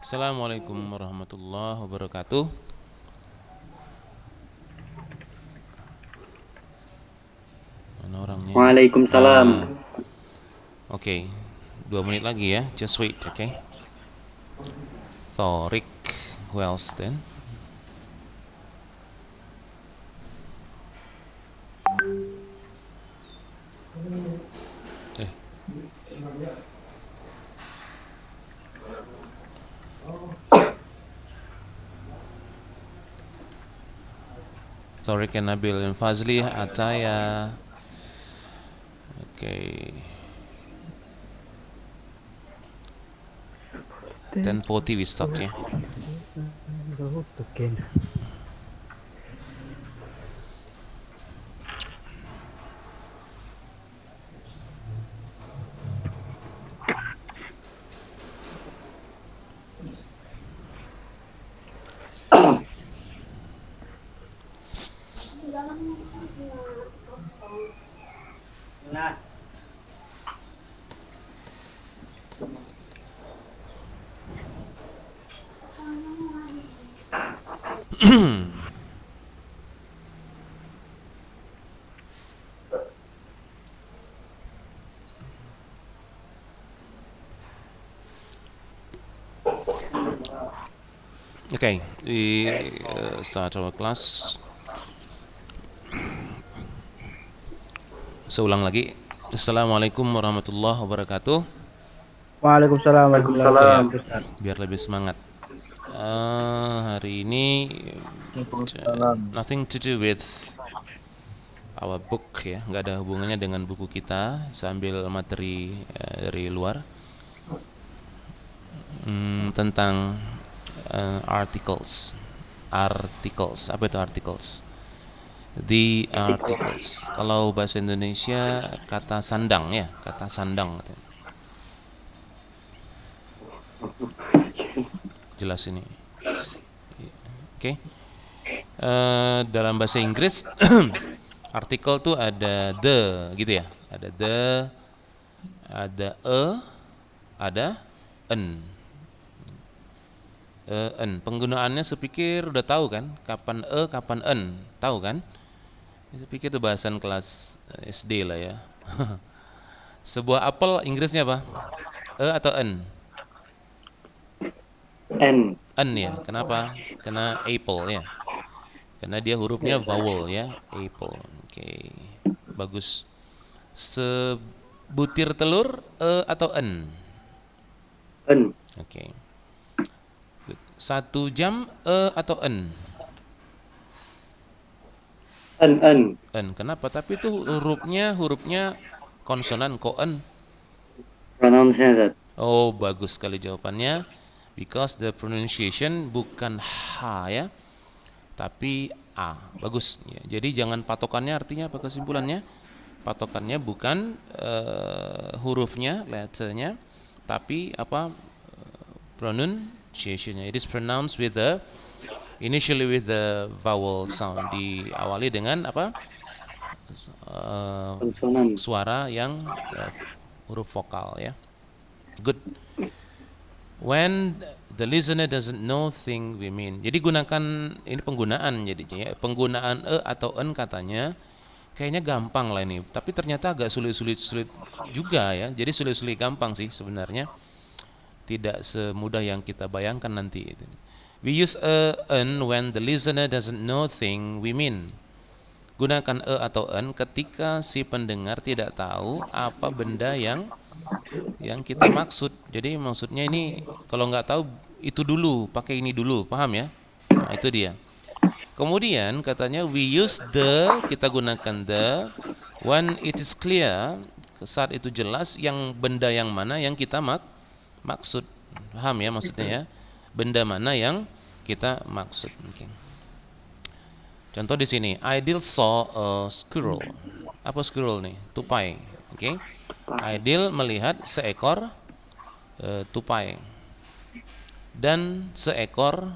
Assalamualaikum warahmatullahi wabarakatuh. Mana orangnya ini? Waalaikumsalam. Oke. 2 menit lagi ya. Just wait, oke. Thorik. Who else then? Eh, Thorik and Nabil and Fazli Ataya. Oke. 10:40 we start ya. Nah, Okay, we start our class. Seulang lagi. Assalamualaikum warahmatullahi wabarakatuh. Waalaikumsalam warahmatullahi Ya, wabarakatuh, Ustaz. biar lebih semangat. Hari ini Waalaikumsalam. nothing to do with our book ya, nggak ada hubungannya dengan buku kita. Sambil materi dari luar tentang articles. Apa itu articles? The articles. Kalau bahasa Indonesia kata sandang ya, kata sandang. Jelas ini. Oke. Dalam bahasa Inggris artikel tuh ada the gitu ya. Ada the, ada ada an. An. Penggunaannya sepikir udah tahu kan? Kapan kapan an? Tahu kan? Saya pikir itu bahasan kelas SD lah ya. Sebuah apel Inggrisnya apa? Atau an? N. An ya. Kenapa? Karena apple ya. Karena dia hurufnya vowel ya. Apple. Oke. Bagus. Sebutir telur atau an? N. Oke. 1 jam atau an? N. An. Kenapa? Tapi itu hurufnya konsonan koan. Pronounce-nya, Ustaz. Oh, bagus sekali jawabannya. Because the pronunciation bukan H ya, tapi A. Bagus ya. Jadi jangan patokannya, artinya apa kesimpulannya? Patokannya bukan hurufnya, letternya, tapi apa pronunciationnya. It is pronounced initially with the vowel sound. Diawali dengan apa? Konsonan. Suara yang huruf vokal ya. Good. When the listener doesn't know thing we mean. Jadi gunakan ini penggunaan jadinya ya. Penggunaan atau en katanya kayaknya gampang lah ini, tapi ternyata agak sulit juga ya. Jadi sulit gampang sih sebenarnya. Tidak semudah yang kita bayangkan nanti itu. We use en when the listener doesn't know thing we mean. Gunakan atau en ketika si pendengar tidak tahu apa benda yang kita maksud. Jadi maksudnya ini kalau nggak tahu itu dulu, pakai ini dulu, paham ya? Nah, itu dia. Kemudian katanya we use kita gunakan the when it is clear, saat itu jelas yang benda yang mana yang kita maksud. Paham ya maksudnya ya? Benda mana yang kita maksud. Okay. Contoh di sini, Aidil saw a squirrel. Apa squirrel nih? Tupai. Oke. Aidil melihat seekor tupai dan seekor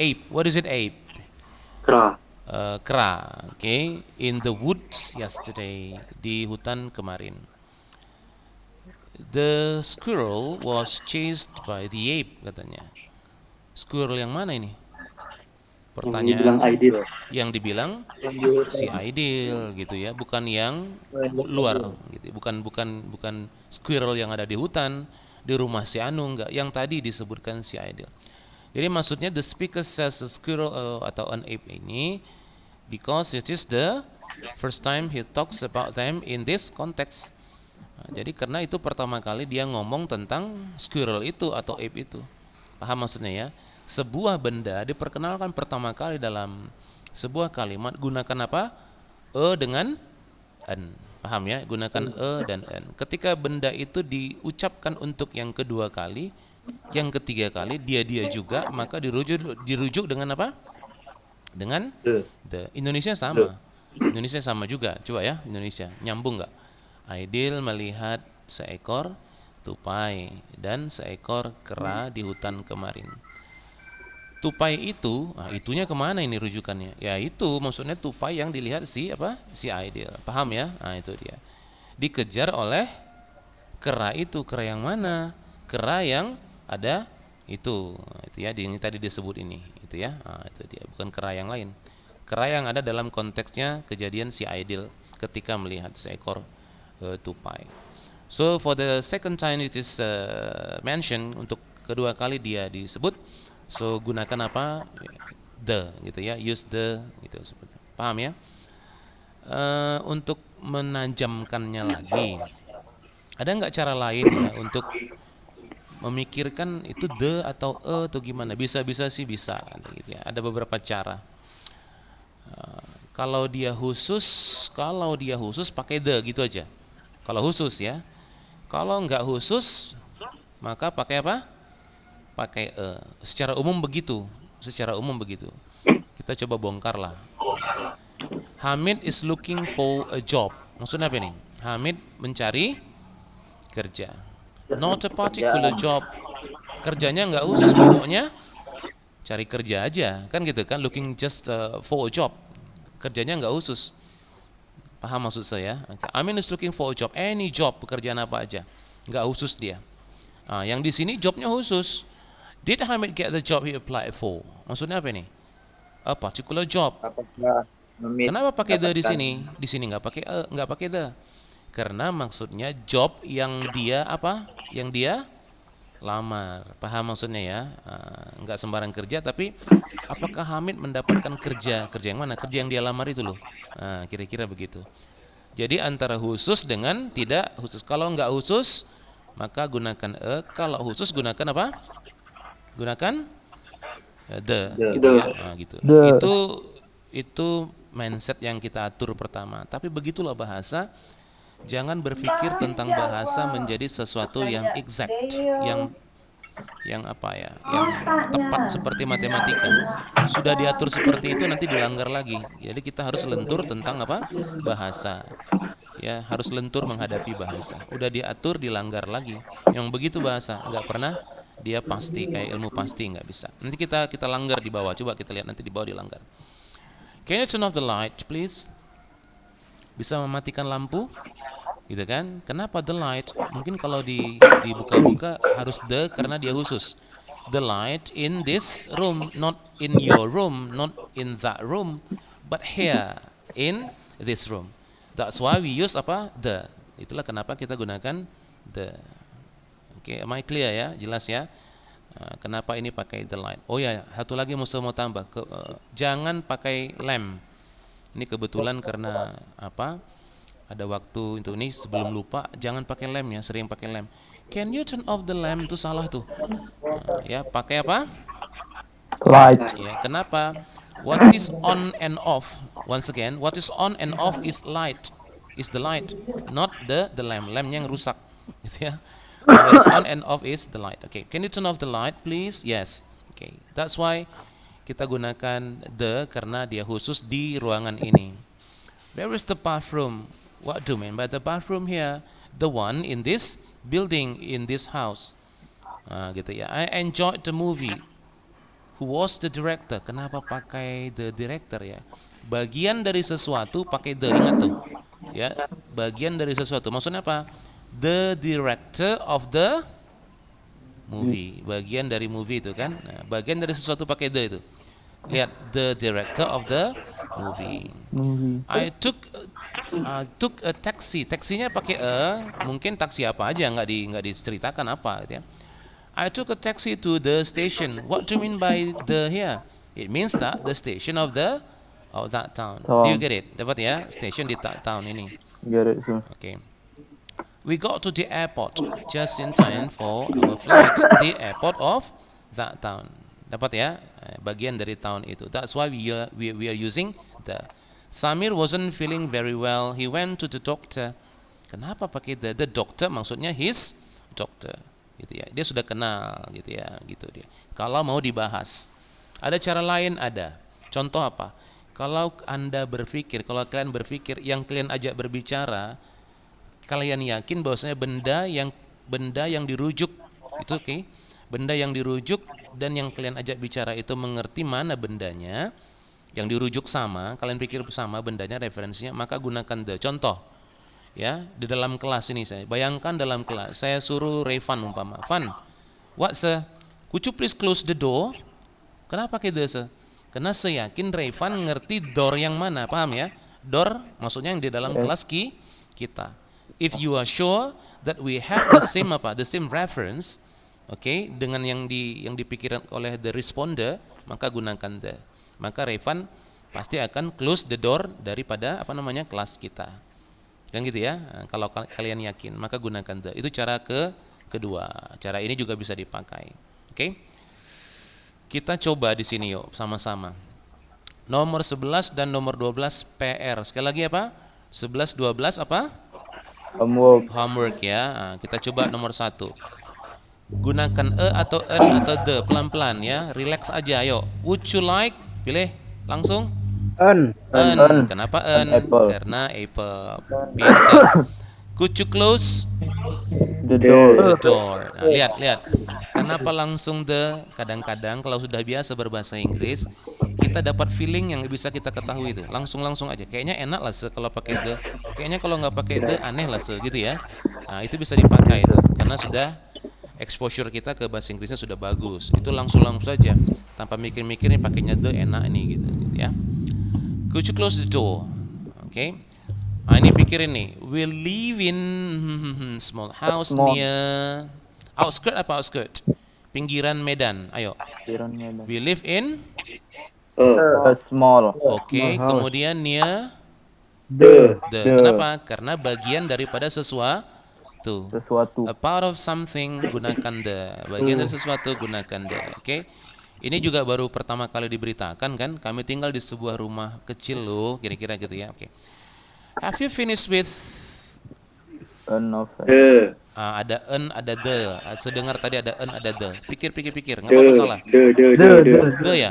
ape. What is it, ape? Kera. Kera. Oke. In the woods yesterday. Di hutan kemarin. The squirrel was chased by the ape katanya. Squirrel yang mana ini? Yang dibilang Pertanyaan ideal. yang dibilang si Aidil gitu ya, bukan yang luar gitu. Bukan squirrel yang ada di hutan, di rumah si Anu, enggak. Yang tadi disebutkan si Aidil. Jadi maksudnya the speaker says a squirrel atau an ape ini because it is the first time he talks about them in this context. Nah, jadi karena itu pertama kali dia ngomong tentang squirrel itu atau ape itu. Paham maksudnya ya? Sebuah benda diperkenalkan pertama kali dalam sebuah kalimat gunakan apa? Dengan an. Paham ya? Gunakan dan an. Ketika benda itu diucapkan untuk yang kedua kali, yang ketiga kali dia juga, maka dirujuk dengan apa? Dengan the. Indonesia sama. Indonesia sama juga. Coba ya, Indonesia. Nyambung nggak? Aidil melihat seekor tupai dan seekor kera di hutan kemarin. Tupai itu, nah itunya kemana ini rujukannya? Ya itu maksudnya tupai yang dilihat si Aidil. Paham ya? Nah itu dia. Dikejar oleh kera itu. Kera yang mana? Kera yang ada itu ya, ini tadi disebut ini itu ya. Nah, itu dia, bukan kera yang lain. Kera yang ada dalam konteksnya kejadian si Aidil ketika melihat seekor tupai. So for the second time it is mentioned, untuk kedua kali dia disebut. So gunakan apa? The gitu ya, use the gitu seperti. Paham ya? Untuk menajamkannya lagi, ada nggak cara lain ya untuk memikirkan itu the atau atau gimana? Bisa sih bisa gitu ya. Ada beberapa cara. Kalau dia khusus pakai the gitu aja. Kalau khusus ya. Kalau nggak khusus maka pakai apa? Pakai secara umum begitu. Kita coba bongkar lah. Hamid is looking for a job. Maksudnya apa nih? Hamid mencari kerja. Not a particular job. Kerjanya nggak khusus, pokoknya cari kerja aja, kan gitu kan? Looking just for a job. Kerjanya nggak khusus. Paham maksud saya? Hamid is looking for a job. Any job, pekerjaan apa aja, nggak khusus dia. Yang di sini jobnya khusus. Did Hamid get the job he applied for? Maksudnya apa nih? A particular job. Kenapa pakai the di sini? Di sini nggak pakai the. Karena maksudnya job yang dia apa? Yang dia lamar. Paham maksudnya ya? Nggak sembarang kerja, tapi apakah Hamid mendapatkan kerja? Kerja yang mana? Kerja yang dia lamar itu loh. Kira-kira begitu. Jadi antara khusus dengan tidak khusus. Kalau nggak khusus maka gunakan kalau khusus gunakan apa? Gunakan the gitu ya. Gitu. Itu mindset yang kita atur pertama. Tapi begitulah bahasa. Jangan berpikir tentang bahasa menjadi sesuatu yang exact, yang apa ya, yang tepat seperti matematika. Sudah diatur seperti itu nanti dilanggar lagi. Jadi kita harus lentur tentang apa? Bahasa. Ya, harus lentur menghadapi bahasa. Udah diatur dilanggar lagi. Yang begitu bahasa, nggak pernah dia pasti, kayak ilmu pasti nggak bisa. Nanti kita langgar di bawah. Coba kita lihat nanti di bawah dilanggar. Can you turn off the light, please? Bisa mematikan lampu? Gitu kan? Kenapa the light? Mungkin kalau dibuka-buka harus the karena dia khusus. The light in this room, not in your room, not in that room, but here in this room. That's why we use apa? The. Itulah kenapa kita gunakan the. Oke, am I clear ya? Jelas ya? Kenapa ini pakai the light? Oh ya, satu lagi mau tambah. Jangan pakai lamp. Ini kebetulan karena apa? Ada waktu untuk ini, sebelum lupa, jangan pakai lamp ya, sering pakai lamp. Can you turn off the lamp? Itu salah tuh. Ya, pakai apa? Light. Ya, kenapa? What is on and off? Once again, what is on and off is light. Is the light, not the lamp. Lampnya yang rusak, gitu ya. What is on and off is the light. Okay, can you turn off the light, please? Yes. Okay, that's why kita gunakan the karena dia khusus di ruangan ini. Where is the bathroom? What do you mean by the bathroom here? The one in this building, in this house. Gitu ya. I enjoyed the movie. Who was the director? Kenapa pakai the director ya? Bagian dari sesuatu pakai the, ingat tuh. Ya, bagian dari sesuatu. Maksudnya apa? The director of the movie. Bagian dari movie itu kan. Nah, bagian dari sesuatu pakai the itu. Lihat, the director of the movie. I took a taxi. Taksinya pakai mungkin taksi apa aja, nggak diceritakan apa gitu ya. I took a taxi to the station. What do you mean by the here? It means that the station of that town. Do you get it? Dapat ya? Station di town ini. Get it, sir. Okay. We got to the airport just in time for our flight. The airport of that town. Dapat ya? Bagian dari town itu. That's why we are using the. Samir wasn't feeling very well. He went to the doctor. Kenapa pakai the? The doctor maksudnya his doctor. Gitu ya. Dia sudah kenal gitu ya, gitu dia. Kalau mau dibahas. Ada cara lain ada. Contoh apa? Kalau Anda berpikir, kalau kalian berpikir yang kalian ajak berbicara, kalian yakin bahwasanya benda yang dirujuk itu oke. Benda yang dirujuk dan yang kalian ajak bicara itu mengerti mana bendanya, yang dirujuk sama, kalian pikir sama bendanya, referensinya, maka gunakan the. Contoh ya, di dalam kelas ini saya bayangkan dalam kelas saya suruh Revan umpama, Van, what sir, could you please close the door? Kenapa pakai the sir? Karena saya yakin Revan ngerti door yang mana, paham ya? Door maksudnya yang di dalam kelas kita. If you are sure that we have the same reference, okay, dengan yang dipikirkan oleh the responder, maka gunakan the. Maka Revan pasti akan close the door daripada kelas kita. Kan gitu ya. Nah, kalau kalian yakin, maka gunakan the. Itu cara kedua. Cara ini juga bisa dipakai. Oke. Kita coba di sini yuk sama-sama. Nomor 11 dan nomor 12 PR. Sekali lagi apa? 11 12 apa? Homework ya. Nah, kita coba nomor 1. Gunakan atau en atau the pelan-pelan ya. Relax aja ayo. Would you like? Pilih langsung. En. Kenapa en? Karena apple. Pintar. Could you close The door? Nah, lihat. Kenapa langsung the? Kadang-kadang kalau sudah biasa berbahasa Inggris, kita dapat feeling yang bisa kita ketahui itu. Langsung aja. Kayaknya enak lah kalau pakai the. Kayaknya kalau nggak pakai the aneh lah gitu ya. Nah, itu bisa dipakai itu karena sudah exposure kita ke bahasa Inggrisnya sudah bagus. Itu langsung saja tanpa mikir-mikir ini pakainya the enak ini gitu ya. Could you close the door? Okay. Nah, ini pikirin nih. We live in small house near outskirt? Pinggiran Medan. Ayo. We live in small. Okay, kemudian near The. Kenapa? Karena bagian daripada sesuatu. A part of something, gunakan the. Bagian dari sesuatu, gunakan the. Okay. Ini juga baru pertama kali diberitakan kan. Kami tinggal di sebuah rumah kecil loh, kira-kira gitu ya. Oke. Have you finished with ada en, ada the. Sedengar tadi ada en, ada the. Pikir, nggak apa-apa salah. The ya.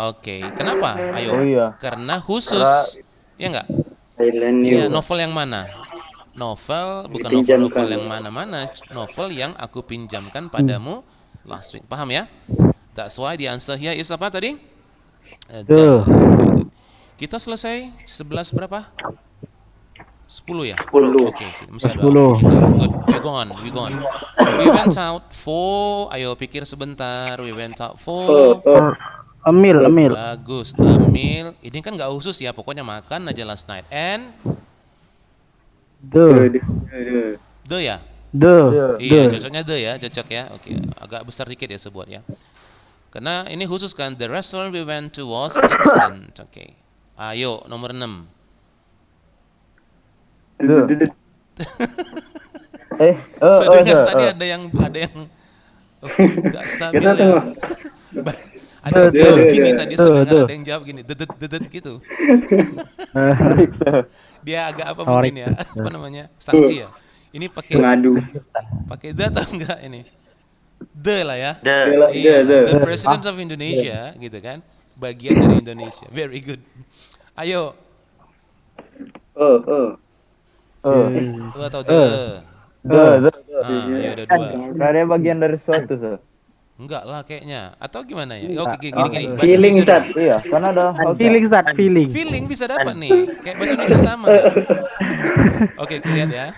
Oke. Kenapa? Ayo. Karena khusus. Ya enggak? Ya, novel yang mana? Novel bukan novel yang mana-mana. Novel yang aku pinjamkan padamu last week. Paham ya? That's why the answer here is apa tadi? The. Okay. Kita selesai 11 berapa? 10 ya? 10. Oke, masih ada. Good. We gone. We went out for, ayo pikir sebentar. We went out for A meal. Bagus, a meal. Ini kan nggak khusus ya, pokoknya makan aja last night. And The. ya? The. Iya, cocoknya the ya, cocok ya. Oke, agak besar dikit ya sebuat ya. Karena ini khusus kan, the restaurant we went to was excellent. Oke. Ayo, nomor 6. Saya dengar tadi ada yang nggak stabil ya. Ada yang jawab gini tadi, ada yang jawab gini, dedet gitu. Dia agak apa mungkin ya, apa namanya, sanksi ya. Ini pakai the atau enggak ini? The lah ya. The President of Indonesia, gitu kan? Bagian dari Indonesia. Very good. Ayo. Atau the. Ya ada 2. Karena bagian dari suatu, sir. Enggak lah kayaknya. Atau gimana ya? Oke, gini. Feeling Zat. Iya, karena ada feeling. Feeling bisa dapat nih. Kayak bahasa Indonesia sama. Oke, lihat ya.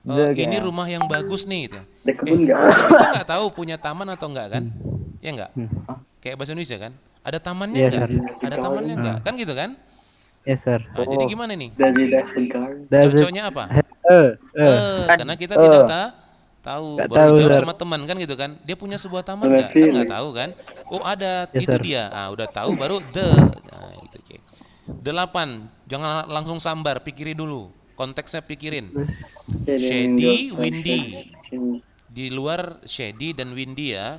The ini kayak. rumah yang bagus nih gitu. Ada kebun nggak? Kalau kita nggak tahu punya taman atau enggak kan? Ya enggak? Hmm. Kayak bahasa Indonesia kan? Ada tamannya Yes, enggak? sir. Ada tamannya enggak? Kan gitu kan? Yes, sir. Jadi gimana nih? Does it have a garden? Does it Cocoknya apa? have Karena kita tidak tahu. Nggak Baru tahu, dijawab sir. sama teman kan gitu kan? Dia punya sebuah taman Sama enggak? Kan nggak feeling. tahu kan? Oh ada, Yes, itu sir. dia. Udah tahu baru the. Nah, itu oke. 8. Jangan langsung sambar, pikirin dulu. Konteksnya pikirin. Shady, windy. Di luar shady dan windy ya.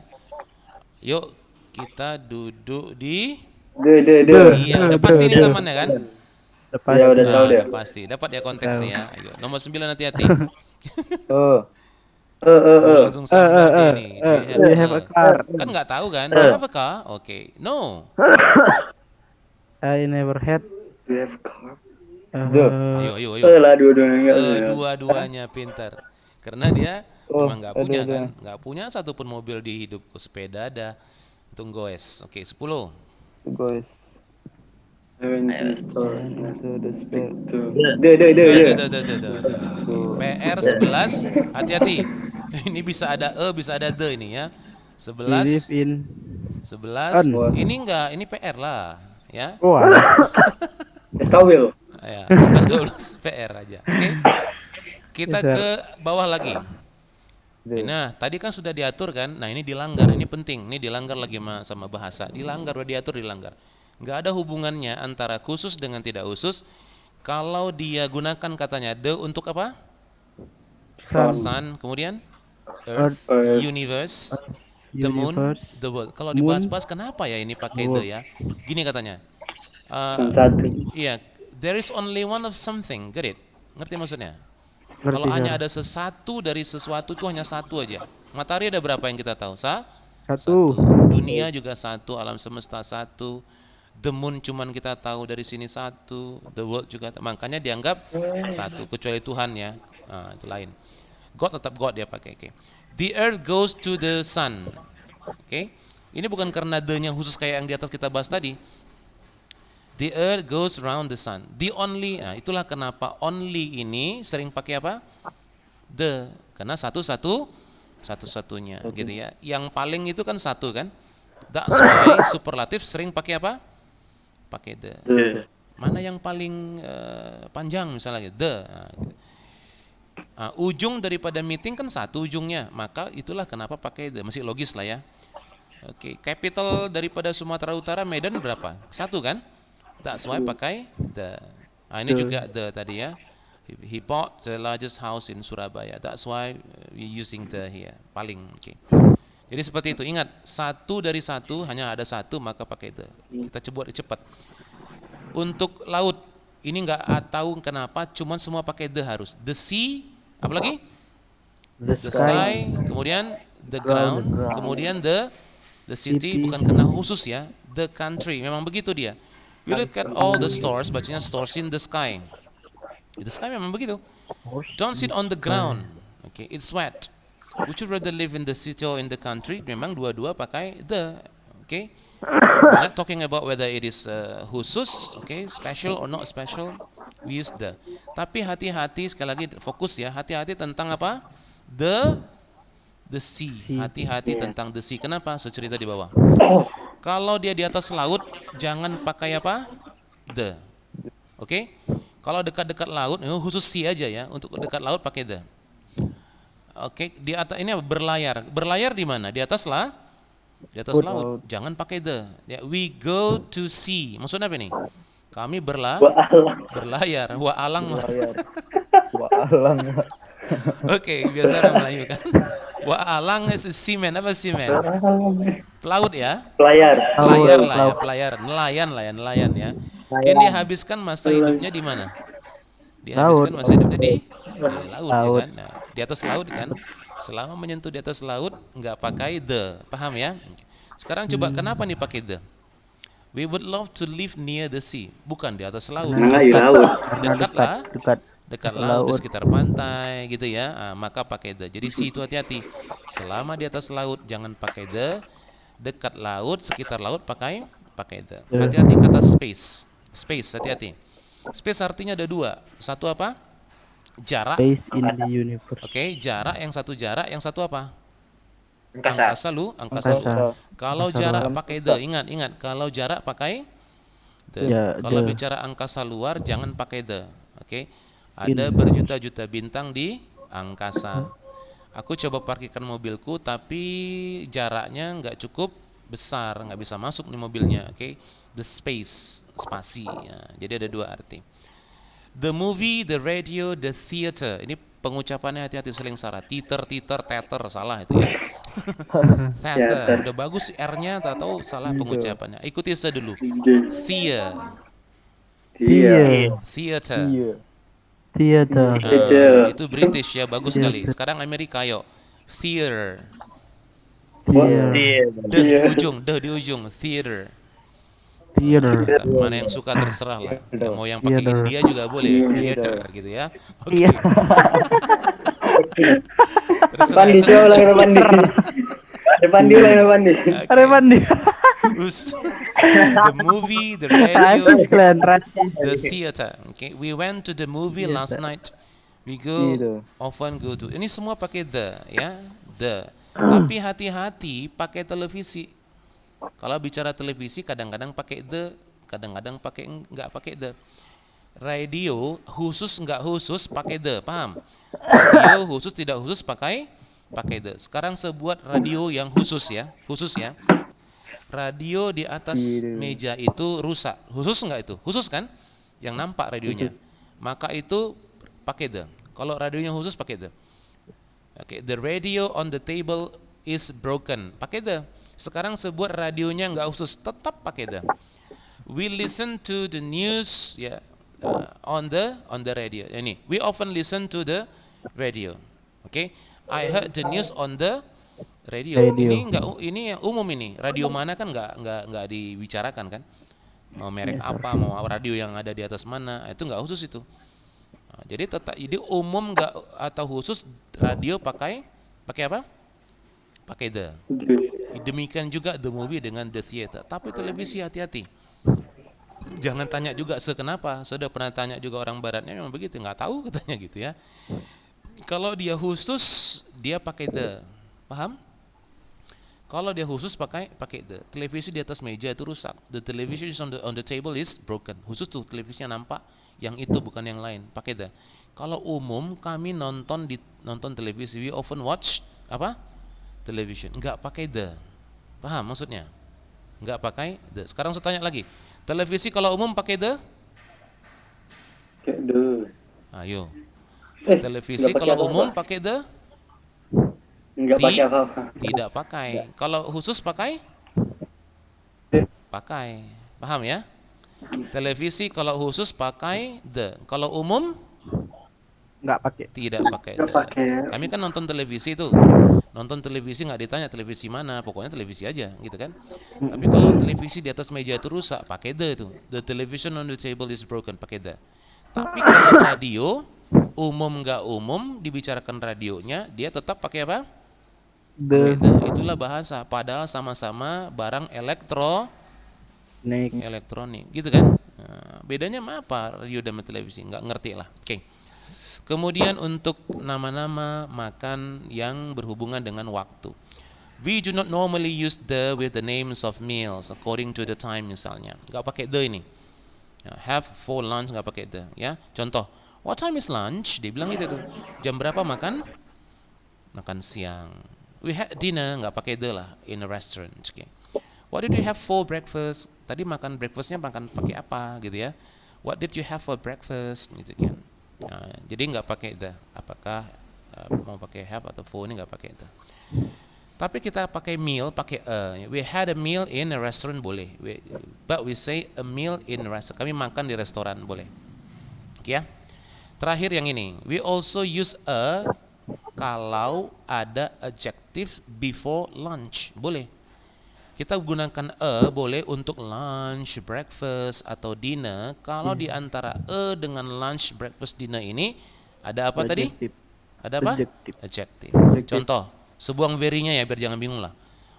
Yuk kita duduk di. Iya, udah pasti ini tamannya kan? Lepas. Ya udah tahu deh. Udah pasti. Dapat ya konteksnya ya. Ayo, nomor 9 hati-hati. Oh. Langsung sambar dia nih. Do you have a car? Kan nggak tahu kan? Do you have a car? Oke. No. I never had. Do you have a car? Ayo. Lah dua-duanya enggak. Dua-duanya pintar. Karena dia memang nggak punya dua-duanya. kan? Nggak punya satupun mobil di hidupku. Sepeda ada. Untung goes. Oke, 10. Guys. I went to the store. Into the store. Tuh. PR 11. Hati-hati. Ini bisa ada bisa ada the ini ya. We live 11. in. 11. On. Ini enggak, ini PR lah, ya. Wah. Eskawil. Ya, 11 12 PR aja. Oke. Kita Yes, sir. ke bawah lagi. Nah, tadi kan sudah diatur kan? Nah, ini dilanggar, ini penting. Ini dilanggar lagi sama bahasa. Dilanggar, udah diatur, dilanggar. Nggak ada hubungannya antara khusus dengan tidak khusus. Kalau dia gunakan katanya the untuk apa? Sun, kemudian Earth, Universe, the Moon, Universe, the World. Kalau Moon, dibahas-bahas kenapa ya ini pakai the ya? Gini katanya. Satu. Iya, there is only one of something, get it? Ngerti maksudnya? Ngerti, Kalau hanya sir. ada sesuatu dari sesuatu itu hanya satu aja. Matahari ada berapa yang kita tahu? Satu. Dunia juga satu, alam semesta satu. The moon cuman kita tahu dari sini satu. The world juga, makanya dianggap satu. Kecuali Tuhan ya, itu lain. God tetap God dia pakai. Okay. The earth goes to the sun. Oke, ini bukan karena the-nya khusus kayak yang di atas kita bahas tadi. The earth goes round the sun. The only, nah itulah kenapa only ini sering pakai apa? The, karena satu-satunya gitu ya. Yang paling itu kan satu kan. That's why superlatif sering pakai apa? Pakai the. Mana yang paling panjang misalnya the. Nah, gitu. Ujung daripada meeting kan satu ujungnya, maka itulah kenapa pakai the. Masih logis lah ya. Oke, capital daripada Sumatera Utara Medan berapa? Satu kan? That's why pakai the. Ini juga the tadi ya. He bought the largest house in Surabaya. That's why we using the here. Paling. Okay. Jadi seperti itu. Ingat, satu dari satu hanya ada satu, maka pakai the. Kita buat cepat. Untuk laut ini nggak tahu kenapa, cuman semua pakai the harus. The sea, apa lagi? The The sky, kemudian the ground, kemudian the city, bukan karena khusus ya. The country, memang begitu dia. You look at all the stores, bacanya stores in the sky. The sky memang begitu. Don't sit on the ground. Okay, it's wet. Would you rather live in the city or in the country? Memang dua-dua pakai the. Okay. We're not talking about whether it is khusus, okay, special or not special. We use the. Tapi hati-hati, sekali lagi fokus ya. Hati-hati tentang apa? The sea. Hati-hati tentang the sea. Kenapa? Secerita di bawah. Kalau dia di atas laut, jangan pakai apa? The. Oke? Kalau dekat-dekat laut, khusus sea aja ya. Untuk dekat laut pakai the. Oke, di atas ini apa? Berlayar. Berlayar di mana? Di atas lah. Di atas laut. Jangan pakai the. Ya, we go to sea. Maksudnya apa nih? Kami berlayar. Wa alang. Wah, alang. Oke, biasa orang Melayu kan. Wa alang is seaman. Apa seaman? Pelaut ya. Pelayar. Pelayar lah ya, pelayar. Nelayan ya. Dan dia habiskan masa hidupnya di mana? Dia habiskan masa hidupnya di laut ya kan. Nah, di atas laut kan. Selama menyentuh di atas laut nggak pakai the. Paham ya? Sekarang coba kenapa nih pakai the? We would love to live near the sea. Bukan di atas laut. Dekat laut, di sekitar pantai gitu ya. Maka pakai the. Jadi sea itu hati-hati. Selama di atas laut jangan pakai the. Dekat laut, sekitar laut pakai the. Hati-hati kata space. Space, hati-hati. Space artinya ada dua. Satu apa? Jarak. Space in the universe. Oke, jarak, yang satu apa? Angkasa. Angkasa Angkasa. lu. Kalau Angkasa jarak luar. pakai the, ingat. Kalau jarak pakai the. Ya, Kalau the. bicara angkasa luar jangan pakai the. Oke. Ada In. berjuta-juta bintang di angkasa. Aku coba parkirkan mobilku tapi jaraknya nggak cukup besar, nggak bisa masuk nih mobilnya. Oke. The space, spasi. Ya, jadi ada dua arti. The movie, the radio, the theater. Ini pengucapannya hati-hati, sering salah. Teeter, teter, salah itu ya. Theater. Udah bagus R-nya, tahu salah pengucapannya. Ikuti saya dulu. Theater. Iya. Theater. Theater. Itu British ya, bagus sekali. Sekarang Amerika, yuk. Theater. The di ujung. Theater. Theater. Mana yang suka terserah lah. Ya, mau yang pakai Theater. India juga boleh. Theater gitu ya. Oke. Iya. Terserah. Pandi, itu coba bisa. ulang Pandi. Pandi. Oke. Ada mandi. The movie, the radio, Rasis kalian, rasis. the theater. Okay, we went to the movie last night. We often go to. Ini semua pakai the, ya, the. Tapi hati-hati pakai televisi. Kalau bicara televisi kadang-kadang pakai the, kadang-kadang nggak pakai the. Radio khusus nggak khusus pakai the, paham? Radio khusus tidak khusus pakai the. Sekarang sebuat radio yang khusus ya. Radio di atas meja itu rusak. Khusus nggak itu? Khusus kan? Yang nampak radionya. Maka itu pakai the. Kalau radionya khusus pakai the. Okay, the radio on the table is broken. Pakai the. Sekarang sebuat radionya nggak khusus, tetap pakai the. We listen to the news ya, on the radio. Ini, we often listen to the radio. Okay, I heard the news on the radio. Ini yang umum ini. Radio mana kan nggak dibicarakan kan? Mau merek apa, mau radio yang ada di atas mana, itu nggak khusus itu. Nah, jadi umum nggak atau khusus radio pakai apa? Pakai the. Demikian juga the movie dengan the theater. Tapi televisi hati-hati. Jangan tanya juga kenapa. Saya sudah pernah tanya juga orang baratnya memang begitu, nggak tahu katanya gitu ya. Kalau dia khusus dia pakai the. Paham? Kalau dia khusus pakai the. Televisi di atas meja itu rusak. The television is on the table is broken. Khusus tuh televisinya nampak, yang itu bukan yang lain. Pakai the. Kalau umum kami nonton televisi, we often watch apa? Television. Enggak pakai the. Paham maksudnya? Enggak pakai the. Sekarang saya tanya lagi. Televisi kalau umum pakai the? Pakai the. Ayo. Televisi kalau umum pakai the? Enggak pakai apa-apa. Tidak pakai. Kalau khusus pakai? Pakai. Paham ya? Televisi kalau khusus pakai the. Kalau umum? Nggak pakai. Tidak pakai the. Kami kan nonton televisi tuh. Nonton televisi nggak ditanya televisi mana, pokoknya televisi aja gitu kan. Tapi kalau televisi di atas meja itu rusak, pakai the itu. The television on the table is broken, pakai the. Tapi kalau radio, umum nggak umum, dibicarakan radionya, dia tetap pakai apa? The. Itulah bahasa. Padahal sama-sama barang elektronik, gitu kan? Nah, bedanya apa radio dan televisi? Nggak ngerti lah. Oke. Kemudian untuk nama-nama makan yang berhubungan dengan waktu. We do not normally use the with the names of meals according to the time misalnya. Nggak pakai the ini. Have for lunch nggak pakai the. Ya, contoh. What time is lunch? Dia bilang gitu tuh. Jam berapa makan? Makan siang. We had dinner nggak pakai the lah in a restaurant. Okay. What did you have for breakfast? Tadi makan breakfastnya makan pakai apa gitu ya? What did you have for breakfast? Gitu kan. Nah, jadi nggak pakai the. Apakah mau pakai have atau for ini nggak pakai the. Tapi kita pakai meal, pakai we had a meal in a restaurant boleh. But we say a meal in a restaurant. Kami makan di restoran boleh. Oke ya. Terakhir yang ini, we also use a kalau ada adjective before lunch boleh. Kita gunakan boleh untuk lunch, breakfast atau dinner. Kalau di antara dengan lunch, breakfast, dinner ini ada apa Adjective. tadi? Ada apa? Adjective. Contoh, sebuang very-nya ya biar jangan bingung lah.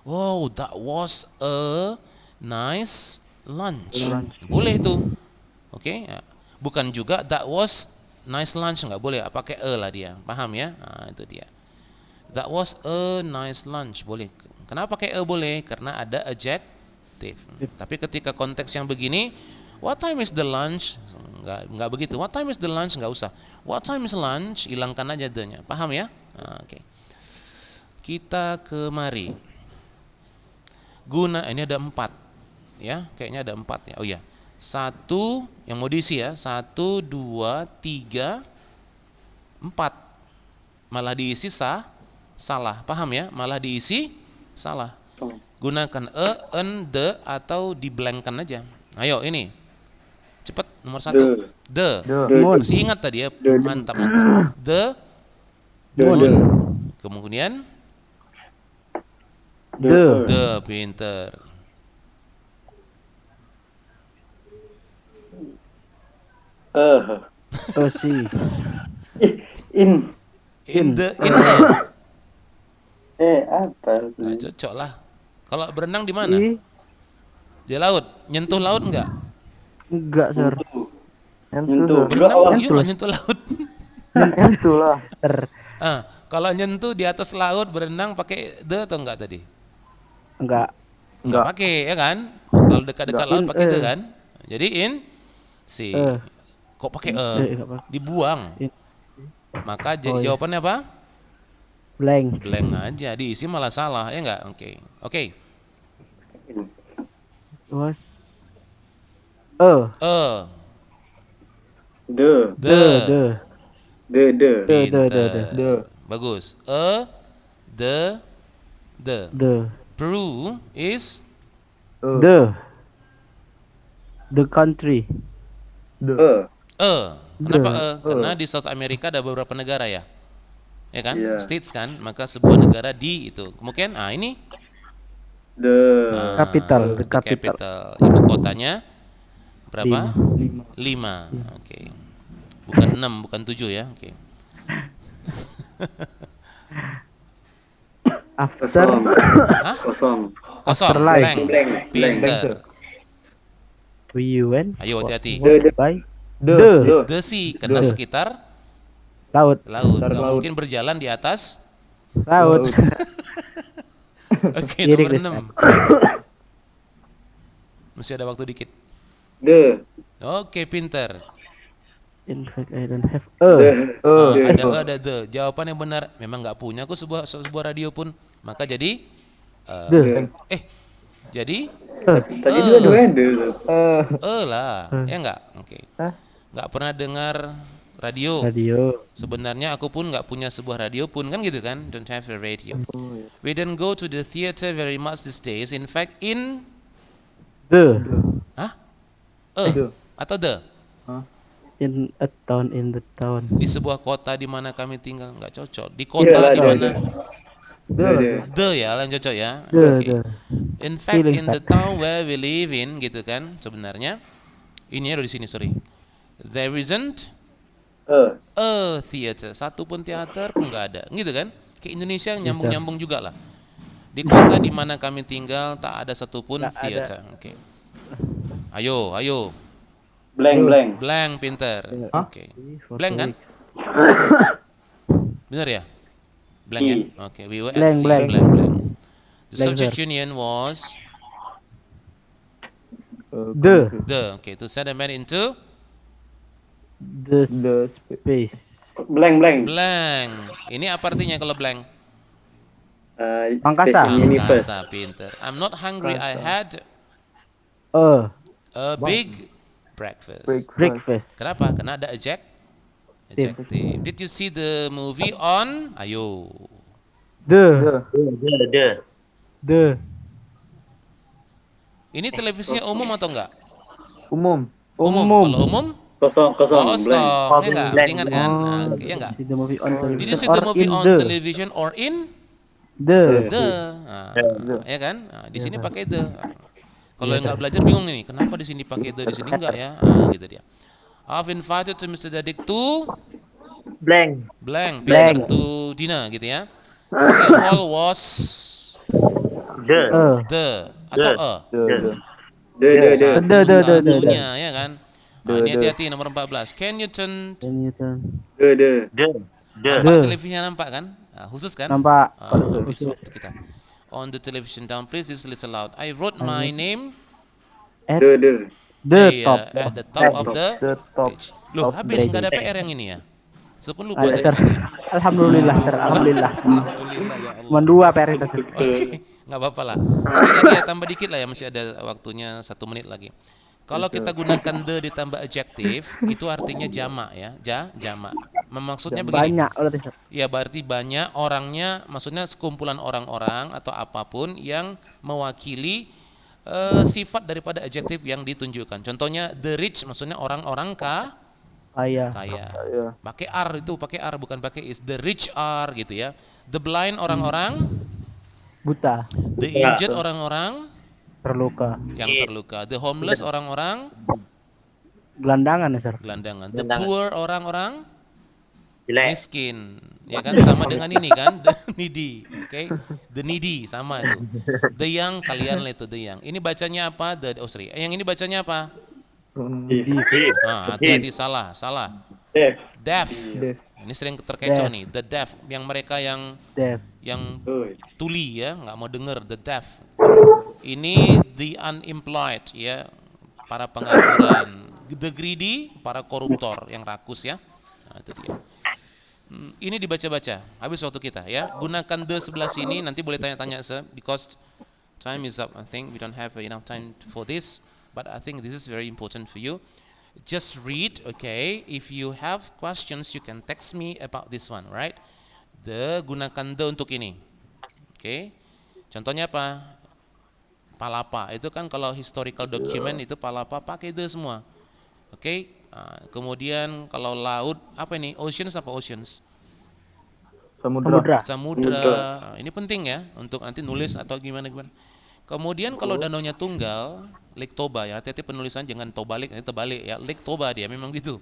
Wow, that was a nice lunch. Boleh itu. Oke, ya. Bukan juga that was nice lunch nggak boleh, pakai lah dia, paham ya? Nah, itu dia. That was a nice lunch, boleh. Kenapa pakai boleh? Karena ada adjective. Tapi ketika konteks yang begini, what time is the lunch? Nggak begitu. What time is the lunch? Nggak usah. What time is lunch? Hilangkan aja the-nya. Paham ya? Nah, oke. Kita kemari. Ini ada 4, ya. Kayaknya ada 4 ya. Oh iya. 1 yang mau diisi ya. 1, 2, 3, 4. Malah diisi salah. Paham ya? Malah diisi salah. Gunakan en, the, atau diblankkan aja. Ayo ini. Cepat nomor 1. The. Masih ingat tadi ya? Mantap. The. Kemudian the, pinter. Si. In. In a. Apa? Nah, cocok lah. Kalau berenang di mana? I. Di laut. Nyentuh laut enggak? Enggak, Sir. Nyentuh. Berenang yuk nyentuh laut. Nyentuh lah. Kalau nyentuh di atas laut berenang pakai the atau enggak tadi? Enggak. Enggak pakai ya kan? Kalau dekat-dekat laut pakai the kan? Jadi si. Kok pakai dibuang. Maka jawabannya apa? Blank. Blank aja, diisi malah salah ya enggak? Oke. Was The. Pinter. Bagus. The. Peru is the country. Kenapa Karena di South America ada beberapa negara ya. Ya kan? States kan, maka sebuah negara di itu. Kemudian ini Capital. the capital. Ibu kotanya berapa? 5. Oke. Bukan 6, bukan 7 ya. Oke. After. Kosong. Blank. Blank. Pinter. We went. Ayo hati-hati. By The sea, karena sekitar laut. Nggak mungkin berjalan di atas Laut. Oke, nomor 6. Masih ada waktu dikit. Oke, pinter. In fact, I don't have Ada the. Jawaban yang benar. Memang nggak punya aku sebuah radio pun. Maka jadi jadi Tadi dua-duanya lah. Ya enggak? Oke. Nggak pernah dengar radio. Sebenarnya aku pun nggak punya sebuah radio pun, kan gitu kan? Don't have a radio. We don't go to the theater very much these days. In fact, atau the? In a town, in the town. Di sebuah kota di mana kami tinggal, nggak cocok. Di kota di mana? The ya, yang cocok ya. Okay. In fact, in the town where we live in, gitu kan? Sebenarnya ini ada di sini, sorry. There isn't a theater. Satu pun teater pun nggak ada, gitu kan? Ke Indonesia nyambung juga lah. Di kota di mana kami tinggal tak ada satupun theater. Oke. Ayo. Blank, pinter. Oke. Blank kan? Benar ya? Blank ya? Oke. We were at sea. Blank. The subject union was the. Okay. To set a man into the space. Blank. Ini apa artinya kalau blank? Angkasa, pinter. I'm not hungry. I had a big breakfast. Kenapa? Karena ada adjective. Did you see the movie on? Ayo. The. Ini televisinya umum atau enggak? Umum. Kalau umum? Kosong. Ya enggak? Ingat kan? Ya enggak? Did you see the movie on television or in? The. Ya kan? Di sini pakai the. Kalau yang nggak belajar bingung nih, kenapa di sini pakai the, di sini enggak ya? Gitu dia. I've invited to Mr. Dadik to blank, Peter to dinner gitu ya. Si hall was the atau The. satunya ya kan. Ini hati-hati nomor 14. Can you turn Can you turn? De. nampak televisinya nampak kan? Khusus kan? Nampak. Habis Khusus. waktu kita. On the television down, please. It's a little loud. I wrote my name At De. the top. at the top of the The top. page. Loh, of habis the nggak ada page. PR yang ini ya? Sepun lupa Ada, tadi sir. masih. Alhamdulillah, sir. Alhamdulillah. Alhamdulillah ya Allah. Cuma 2 PR itu, sir. Oke, nggak apa-apa lah. Sedikit lagi ya, tambah dikit lah ya, masih ada waktunya 1 menit lagi. Kalau kita gunakan the ditambah adjektif, itu artinya jamak ya, jamak. Maksudnya begini. Banyak berarti, sir. Ya berarti banyak orangnya, maksudnya sekumpulan orang-orang atau apapun yang mewakili sifat daripada adjektif yang ditunjukkan. Contohnya the rich, maksudnya orang-orang Kaya. kaya. Pakai are itu, pakai are bukan pakai is. The rich are gitu ya. The blind orang-orang, Buta. the injured orang-orang Terluka. yang terluka, the homeless orang-orang Gelandangan ya, sir. gelandangan, the poor orang-orang miskin, ya kan, sama dengan ini kan, the needy, oke, the needy sama itu, the young kalian itu the young. Ini bacanya apa? Yang ini bacanya apa? Hati-hati salah. Deaf. Ini sering terkecoh nih, the deaf, yang mereka yang Deaf. tuli ya, nggak mau dengar, the deaf. Ini the unemployed ya, para pengangguran. The greedy, para koruptor yang rakus ya. Nah, itu dia. Ini dibaca-baca. Habis waktu kita ya. Gunakan the sebelah sini. Nanti boleh tanya-tanya because time is up. I think we don't have enough time for this, but I think this is very important for you. Just read, okay? If you have questions, you can text me about this one, right? Gunakan the untuk ini. Okay? Contohnya apa? Palapa itu kan kalau historical document itu palapa pakai the semua. Oke, kemudian kalau laut apa ini? Oceans apa oceans? Samudra. Samudra. Ini penting ya untuk nanti nulis atau gimana. Kemudian kalau danaunya tunggal, Lake Toba ya. Hati-hati penulisan jangan Tobalik, ini terbalik ya. Lake Toba dia memang gitu.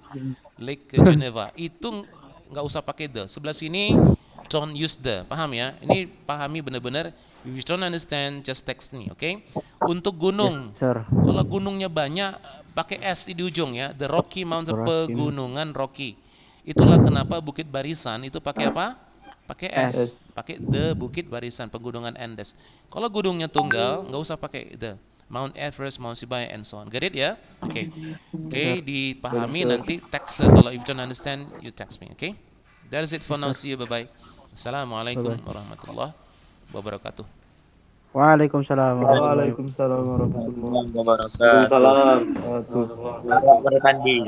Lake Geneva. Itu nggak usah pakai the. Sebelah sini don't use the. Paham ya? Ini pahami benar-benar. If you don't understand, just text me, okay? Untuk gunung, Sir. kalau gunungnya banyak, pakai S di ujung ya. The Rocky Mountain, pegunungan Rocky. Itulah kenapa Bukit Barisan itu pakai apa? Pakai S. Pakai the Bukit Barisan, pegunungan Andes. Kalau gunungnya tunggal, nggak usah pakai the. Mount Everest, Mount Sibaya, and so on. Get it ya? Oke. Oke, dipahami nanti text. Kalau if you don't understand, you text me, okay? That is it for now. See you, bye-bye. Assalamualaikum warahmatullahi wabarakatuh. Waalaikumsalam. Waalaikumsalam warahmatullahi Waalaikumsalam. wabarakatuh. Repandi.